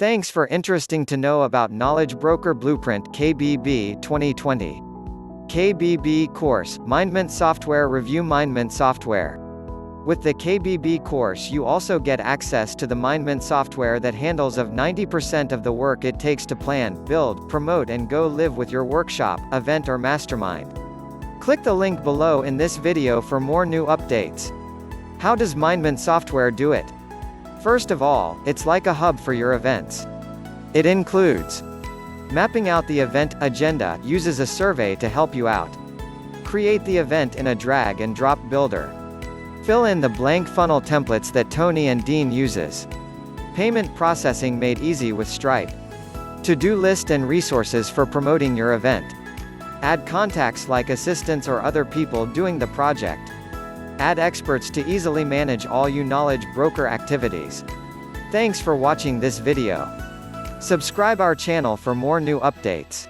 Thanks for interesting to know about Knowledge Broker Blueprint KBB 2020. KBB course, Mindmint Software Review Mindmint Software. With the KBB course you also get access to the Mindmint software that handles of 90% of the work it takes to plan, build, promote and go live with your workshop, event or mastermind. Click the link below in this video for more new updates. How does Mindmint software do it? First of all, it's like a hub for your events. It includes mapping out the event agenda, uses a survey to help you out. Create the event in a drag and drop builder. Fill in the blank funnel templates that Tony and Dean uses. Payment processing made easy with Stripe. To-do list and resources for promoting your event. Add contacts like assistants or other people doing the project. Add experts to easily manage all your knowledge broker activities. Thanks for watching this video. Subscribe our channel for more new updates.